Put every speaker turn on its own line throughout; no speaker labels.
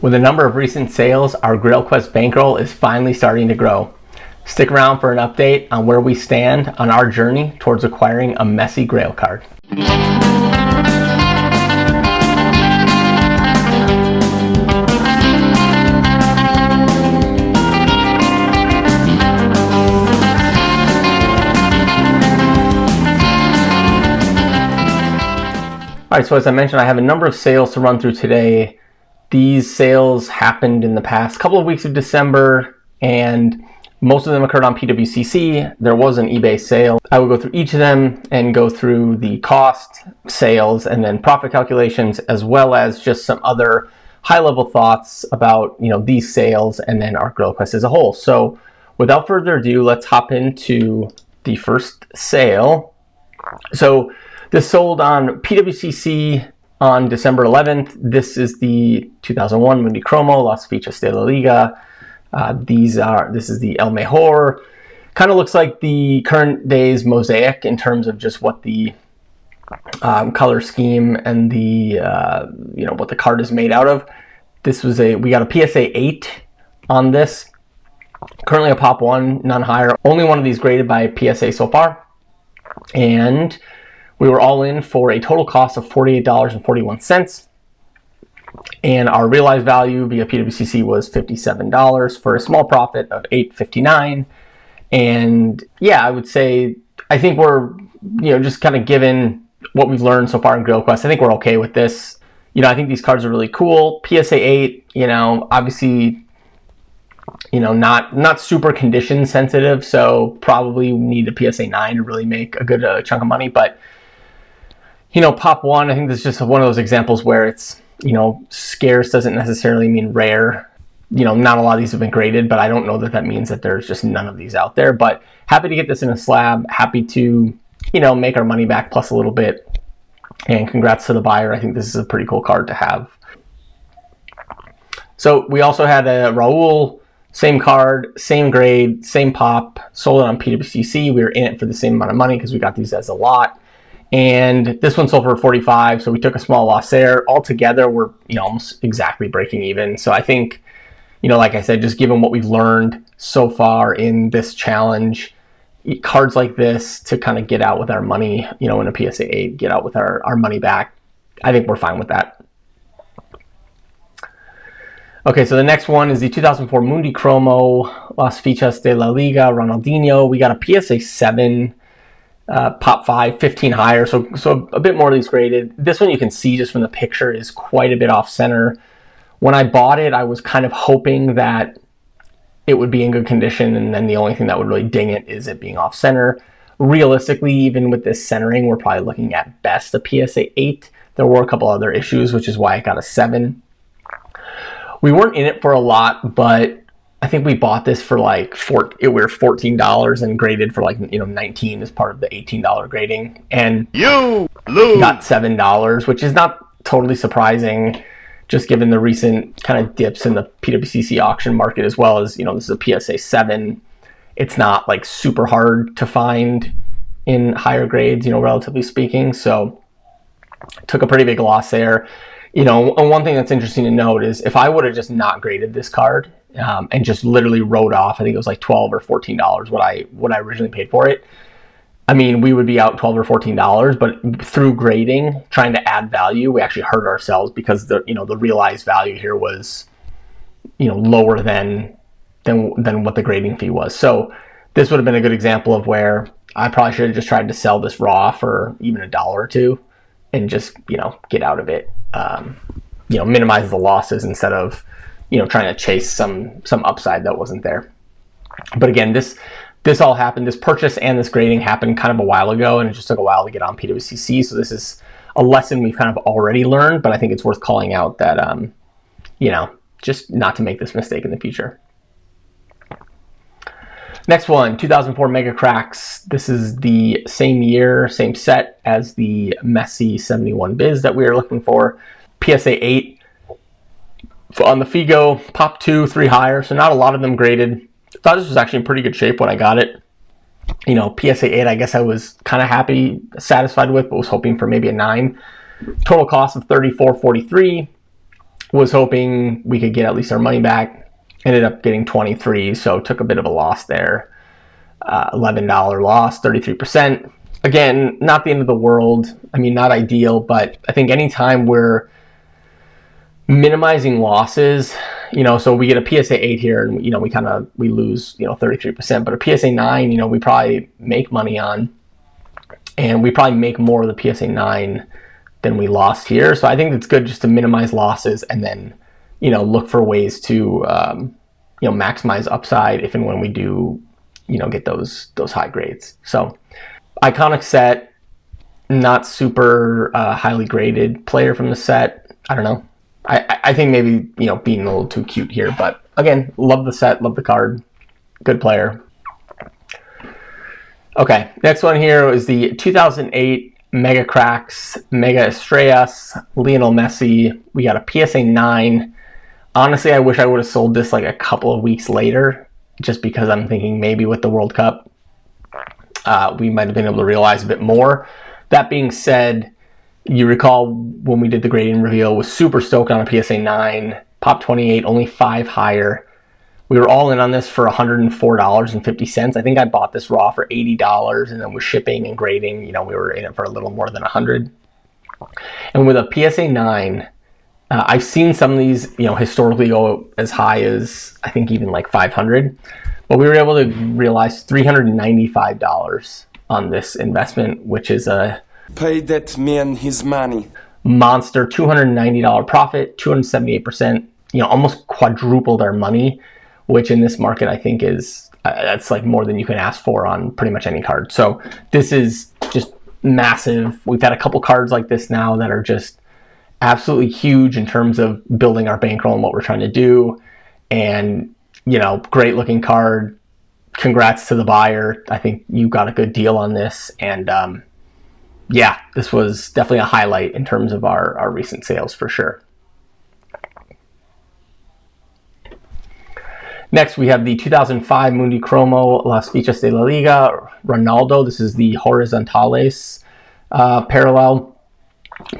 With a number of recent sales, our Grail Quest bankroll is finally starting to grow. Stick around for an update on where we stand on our journey towards acquiring a Messi Grail card. Alright, so as I mentioned, I have a number of sales to run through today. These sales happened in the past couple of weeks of December, and most of them occurred on PWCC. There was an eBay sale. I will go through each of them and go through the cost, sales, and then profit calculations, as well as just some other high-level thoughts about these sales and then our Grail Quest as a whole. So without further ado, let's hop into the first sale. So this sold on PWCC on December 11th. This is the 2001 Mundi Cromo, Las Fichas de la Liga. This is the El Mejor. Kind of looks like the current day's Mosaic in terms of just what the color scheme and the what the card is made out of. We got a PSA 8 on this. Currently a Pop 1, none higher. Only one of these graded by PSA so far. And we were all in for a total cost of $48.41. And our realized value via PWCC was $57 for a small profit of $8.59. And yeah, I would say, I think we're, just kind of given what we've learned so far in Grail Quest, I think we're okay with this. I think these cards are really cool. PSA 8, obviously, not super condition sensitive. So probably need a PSA 9 to really make a good chunk of money. But Pop 1, I think this is just one of those examples where it's, scarce doesn't necessarily mean rare. Not a lot of these have been graded, but I don't know that means that there's just none of these out there. But happy to get this in a slab, happy to, make our money back plus a little bit. And congrats to the buyer. I think this is a pretty cool card to have. So we also had a Raul, same card, same grade, same pop, sold it on PWCC. We were in it for the same amount of money because we got these as a lot. And this one sold for 45, so we took a small loss there. Altogether, we're almost exactly breaking even. So I think, like I said, just given what we've learned so far in this challenge, cards like this to kind of get out with our money, in a PSA 8, get out with our money back, I think we're fine with that. Okay, so the next one is the 2004 Mundi Cromo, Las Fichas de la Liga, Ronaldinho. We got a PSA 7. Pop 5, 15 higher, so a bit more of these graded. This one you can see just from the picture is quite a bit off center. When I bought it, I was kind of hoping that it would be in good condition, and then the only thing that would really ding it is it being off center. Realistically, even with this centering, we're probably looking at best a PSA 8. There were a couple other issues, which is why I got a 7. We weren't in it for a lot, but I think we bought this for like we were $14 and graded for 19 as part of the $18 grading, and you got $7, which is not totally surprising, just given the recent kind of dips in the PWCC auction market, as well as this is a PSA 7. It's not like super hard to find in higher grades, relatively speaking. So took a pretty big loss there. And one thing that's interesting to note is if I would have just not graded this card and just literally wrote off, I think it was like $12 or $14 what I originally paid for it. I mean, we would be out $12 or $14, but through grading, trying to add value, we actually hurt ourselves because the realized value here was lower than what the grading fee was. So this would have been a good example of where I probably should have just tried to sell this raw for even $1 or $2 and just get out of it. Minimize the losses instead of trying to chase some upside that wasn't there. But again, this all happened, this purchase and this grading happened kind of a while ago, and it just took a while to get on PWCC. So this is a lesson we've kind of already learned, but I think it's worth calling out that just not to make this mistake in the future. Next one, 2004 Mega Cracks. This is the same year, same set as the Messi 71 Biz that we were looking for. PSA 8 on the Figo, Pop 2, 3 higher, so not a lot of them graded. Thought this was actually in pretty good shape when I got it. PSA 8, I guess I was kind of satisfied with, but was hoping for maybe a 9. Total cost of $34.43. Was hoping we could get at least our money back. Ended up getting 23, so took a bit of a loss there. $11 loss, 33%. Again, not the end of the world. I mean, not ideal, but I think anytime we're minimizing losses, so we get a PSA 8 here and, we lose, 33%, but a PSA 9, we probably make money on, and we probably make more of the PSA 9 than we lost here. So I think it's good just to minimize losses and then, look for ways to, maximize upside if and when we do, get those high grades. So iconic set, not super highly graded player from the set. I don't know. I think maybe, being a little too cute here, but again, love the set, love the card, good player. Okay, next one here is the 2008 Mega Cracks, Mega Estrellas, Lionel Messi. We got a PSA 9. Honestly, I wish I would have sold this like a couple of weeks later, just because I'm thinking maybe with the World Cup, we might have been able to realize a bit more. That being said, you recall when we did the grading reveal, was super stoked on a PSA 9, Pop 28, only 5 higher. We were all in on this for $104.50. I think I bought this raw for $80, and then with shipping and grading, we were in it for a little more than $100. And with a PSA 9, I've seen some of these, historically go as high as, I think, even like 500. But we were able to realize $395 on this investment, which is a
pay that man his money.
Monster $290 profit, 278%, almost quadrupled our money, which in this market I think is, that's like more than you can ask for on pretty much any card. So this is just massive. We've had a couple cards like this now that are just absolutely huge in terms of building our bankroll and what we're trying to do. And, great looking card. Congrats to the buyer. I think you got a good deal on this. And, this was definitely a highlight in terms of our recent sales for sure. Next, we have the 2005 Mundi Cromo Las Fichas de la Liga Ronaldo. This is the Horizontales parallel.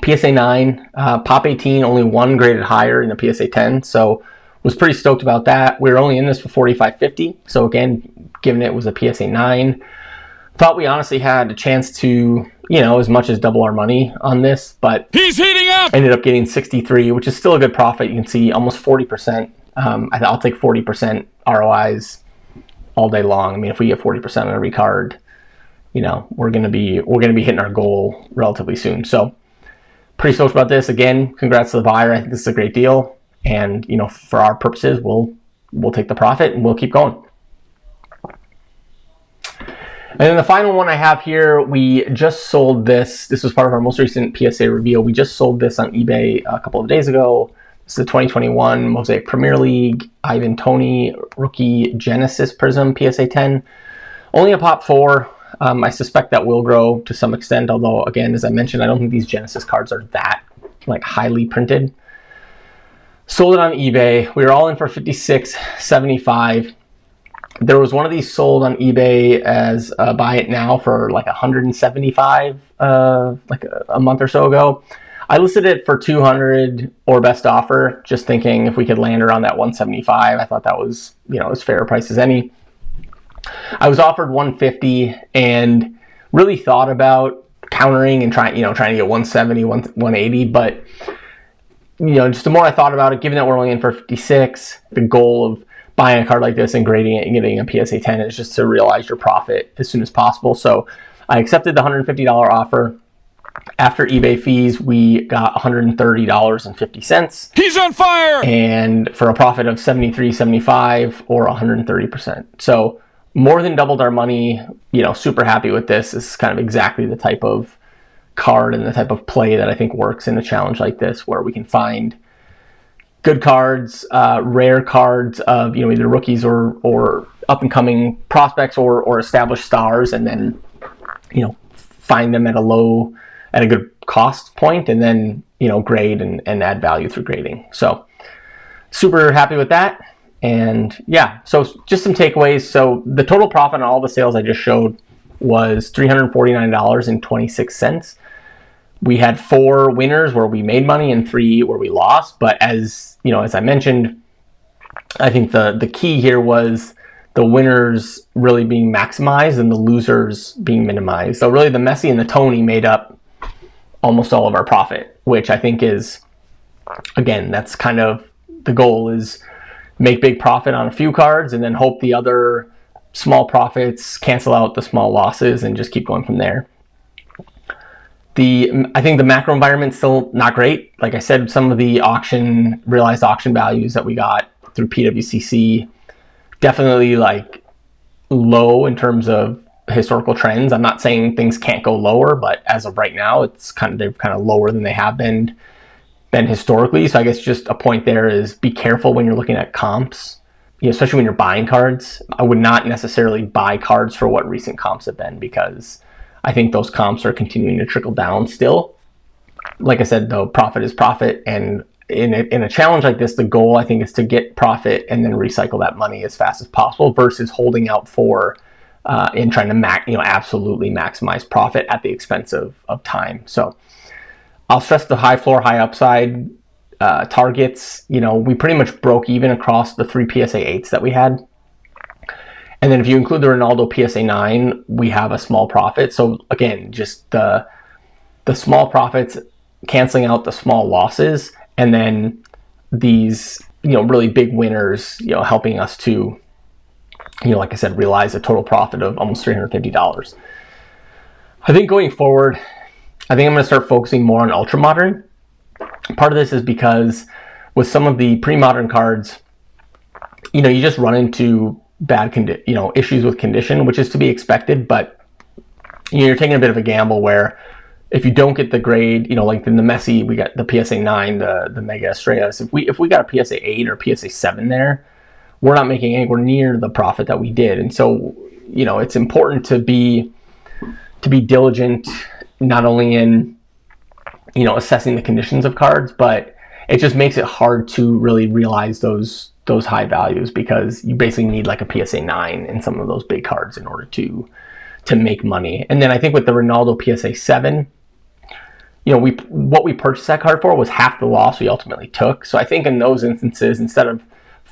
PSA 9, Pop 18, only 1 graded higher in the PSA 10. So was pretty stoked about that. We were only in this for $45.50. So again, given it was a PSA 9, thought we honestly had a chance to, as much as double our money on this, but
he's heating up.
Ended up getting 63, which is still a good profit. You can see almost 40%. I'll take 40% ROIs all day long. I mean, if we get 40% on every card, we're gonna be hitting our goal relatively soon. So pretty stoked about this. Again, congrats to the buyer. I think this is a great deal, and for our purposes, we'll take the profit and we'll keep going. And then the final one I have here, we just sold this. This was part of our most recent PSA reveal. We just sold this on eBay a couple of days ago. This is the 2021 Mosaic Premier League Ivan Tony Rookie Genesis Prism PSA 10. Only a Pop 4. I suspect that will grow to some extent, although, again, as I mentioned, I don't think these Genesis cards are that highly printed. Sold it on eBay. We were all in for $56.75. There was one of these sold on eBay as buy it now for $175 a month or so ago. I listed it for $200 or best offer, just thinking if we could land around that $175. I thought that was, as fair a price as any. I was offered $150 and really thought about countering and trying to get $170, $180, but just the more I thought about it, given that we're only in for $56, the goal of buying a card like this and grading it and getting a PSA 10 is just to realize your profit as soon as possible. So I accepted the $150 offer. After eBay fees, we got $130.50.
He's on fire!
And for a profit of $73.75 or 130%. So more than doubled our money. Super happy with this. This is kind of exactly the type of card and the type of play that I think works in a challenge like this, where we can find good cards, rare cards of either rookies or up and coming prospects or established stars, and then find them at a good cost point, and then grade and add value through grading. So super happy with that. And so just some takeaways. So the total profit on all the sales I just showed was $349.26. we had 4 winners where we made money and 3 where we lost. But as you know, as I mentioned, I think the key here was the winners really being maximized and the losers being minimized. So really the Messi and the Tony made up almost all of our profit, which I think is, again, that's kind of the goal, is make big profit on a few cards and then hope the other small profits cancel out the small losses and just keep going from there. I think the macro environment's still not great. Like I said, some of the realized auction values that we got through PWCC, definitely like low in terms of historical trends. I'm not saying things can't go lower, but as of right now, they're kind of lower than they have been historically. So I guess just a point there is be careful when you're looking at comps, especially when you're buying cards. I would not necessarily buy cards for what recent comps have been, because I think those comps are continuing to trickle down still. Like I said, though, profit is profit, and in a challenge like this, the goal, I think, is to get profit and then recycle that money as fast as possible versus holding out for and trying to absolutely maximize profit at the expense of time. So I'll stress the high floor, high upside targets. We pretty much broke even across the 3 PSA 8s that we had. And then if you include the Ronaldo PSA 9, we have a small profit. So again, just the small profits canceling out the small losses, and then these really big winners helping us to like I said, realize a total profit of almost $350. I think going forward, I think I'm going to start focusing more on ultra modern. Part of this is because with some of the pre-modern cards, you just run into bad issues with condition, which is to be expected, but you're taking a bit of a gamble where if you don't get the grade, like in the Messi, we got the PSA 9, the Mega Estrellas. If we got a PSA 8 or PSA 7 there, we're not making anywhere near the profit that we did. And so, it's important to be diligent, not only in, assessing the conditions of cards, but it just makes it hard to really realize those high values, because you basically need like a PSA 9 in some of those big cards in order to make money. And then I think with the Ronaldo PSA 7, what we purchased that card for was half the loss we ultimately took. So I think in those instances, instead of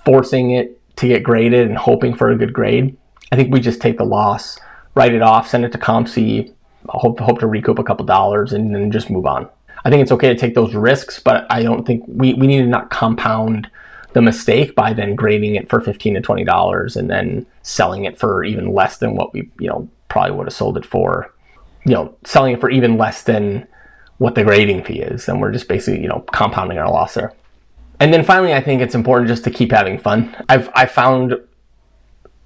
forcing it to get graded and hoping for a good grade, I think we just take the loss, write it off, send it to CompC, hope to recoup a couple dollars, and then just move on. I think it's okay to take those risks, but I don't think we need to not compound the mistake by then grading it for $15 to $20 and then selling it for even less than what we probably would have sold it for. Selling it for even less than what the grading fee is, then we're just basically compounding our loss there. And then finally, I think it's important just to keep having fun. I found,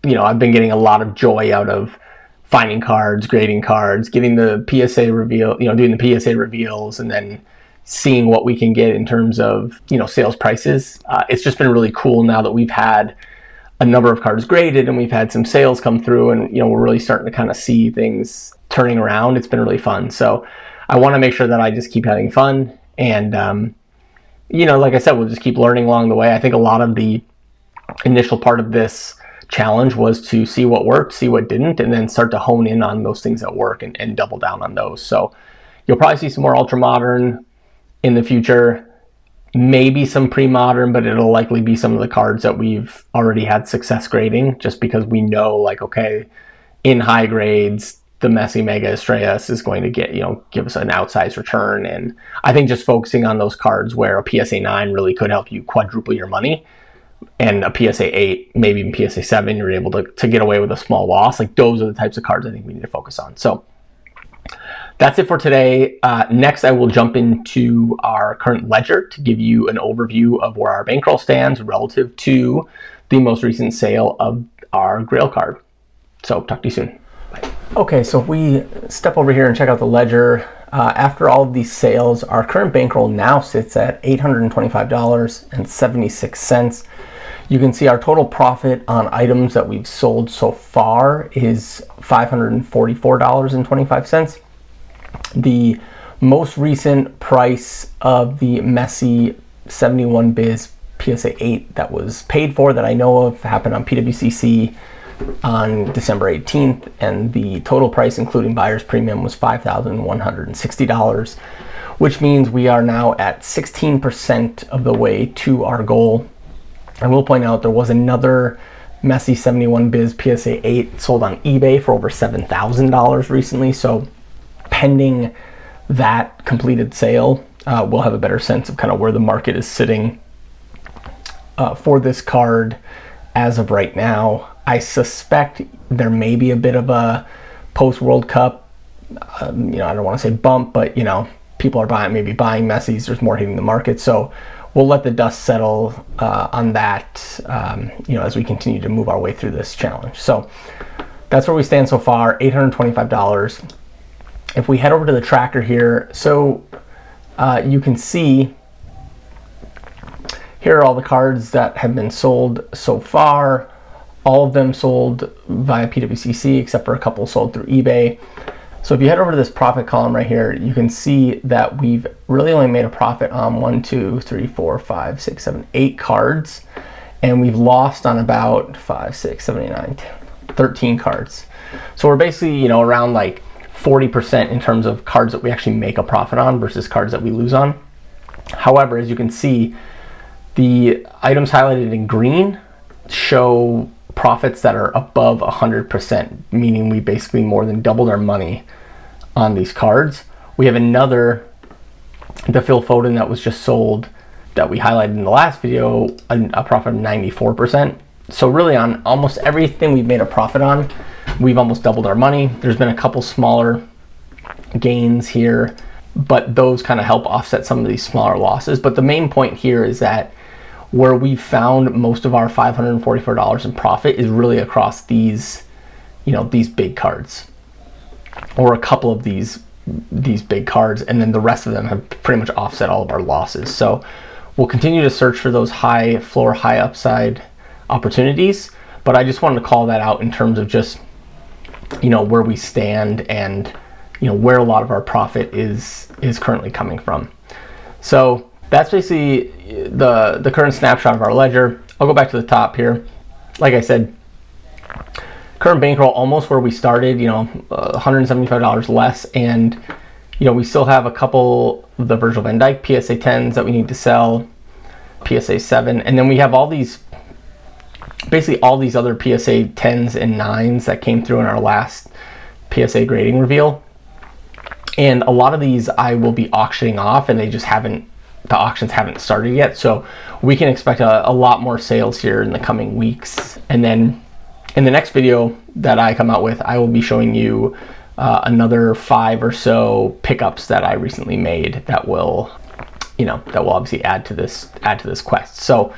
I've been getting a lot of joy out of finding cards, grading cards, getting the PSA reveal, doing the PSA reveals, and then seeing what we can get in terms of, sales prices. It's just been really cool now that we've had a number of cards graded and we've had some sales come through, and, we're really starting to kind of see things turning around. It's been really fun. So I want to make sure that I just keep having fun, and, like I said, we'll just keep learning along the way. I think a lot of the initial part of this challenge was to see what worked, see what didn't, and then start to hone in on those things that work and double down on those. So you'll probably see some more ultra modern in the future, maybe some pre-modern, but it'll likely be some of the cards that we've already had success grading, just because we know, like, okay, in high grades, the Messi Mega Estrellas is going to get, give us an outsized return. And I think just focusing on those cards where a PSA 9 really could help you quadruple your money, and a PSA 8, maybe even PSA 7, you're able to get away with a small loss. Like, those are the types of cards I think we need to focus on. So that's it for today. Next, I will jump into our current ledger to give you an overview of where our bankroll stands relative to the most recent sale of our Grail card. So talk to you soon. Bye. Okay, so if we step over here and check out the ledger, after all of these sales, our current bankroll now sits at $825.76. You can see our total profit on items that we've sold so far is $544.25. The most recent price of the Messi 71 Biz PSA 8 that was paid for, that I know of, happened on PWCC on December 18th, and the total price including buyer's premium was $5,160. which means we are now at 16% of the way to our goal. I will point out there was another Messi 71 Biz PSA 8 sold on eBay for over $7,000 recently. So pending that completed sale, we'll have a better sense of kind of where the market is sitting for this card as of right now. I suspect there may be a bit of a post-World Cup, I don't want to say bump, but people are maybe buying Messi's. There's more hitting the market, so we'll let the dust settle on that, as we continue to move our way through this challenge. So that's where we stand so far, $825. If we head over to the tracker here, so you can see here are all the cards that have been sold so far. All of them sold via PWCC, except for a couple sold through eBay. So if you head over to this profit column right here, you can see that we've really only made a profit on 1, 2, 3, 4, 5, 6, 7, 8 cards. And we've lost on about 5, 6, 7, 8, 9, 10, 13 cards. So we're basically, around like 40% in terms of cards that we actually make a profit on versus cards that we lose on. However, as you can see, the items highlighted in green show profits that are above 100%, meaning we basically more than doubled our money on these cards. We have another, the Phil Foden that was just sold, that we highlighted in the last video, a profit of 94%. So really on almost everything we've made a profit on, we've almost doubled our money. There's been a couple smaller gains here, but those kind of help offset some of these smaller losses. But the main point here is that where we found most of our $544 in profit is really across these, these big cards, or a couple of these big cards, and then the rest of them have pretty much offset all of our losses. So we'll continue to search for those high floor, high upside opportunities, but I just wanted to call that out in terms of just, where we stand and, where a lot of our profit is currently coming from. So that's basically the current snapshot of our ledger. I'll go back to the top here. Like I said, current bankroll almost where we started, $175 less, and we still have a couple of the Virgil van Dijk PSA 10s that we need to sell, PSA 7, and then we have basically all these other PSA 10s and 9s that came through in our last PSA grading reveal. And a lot of these I will be auctioning off, and the auctions haven't started yet, so we can expect a lot more sales here in the coming weeks. And then in the next video that I come out with, I will be showing you another 5 or so pickups that I recently made that will obviously add to this quest. So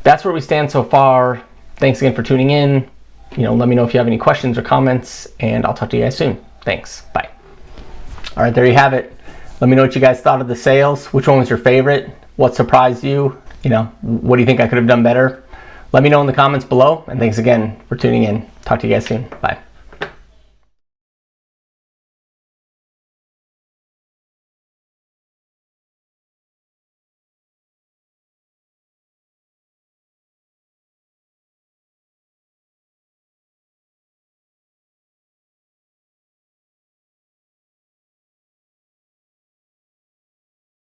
that's where we stand so far. Thanks again for tuning in. Let me know if you have any questions or comments, and I'll talk to you guys soon. Thanks. Bye. All right, there you have it. Let me know what you guys thought of the sales. Which one was your favorite? What surprised you? What do you think I could have done better? Let me know in the comments below. And thanks again for tuning in. Talk to you guys soon. Bye.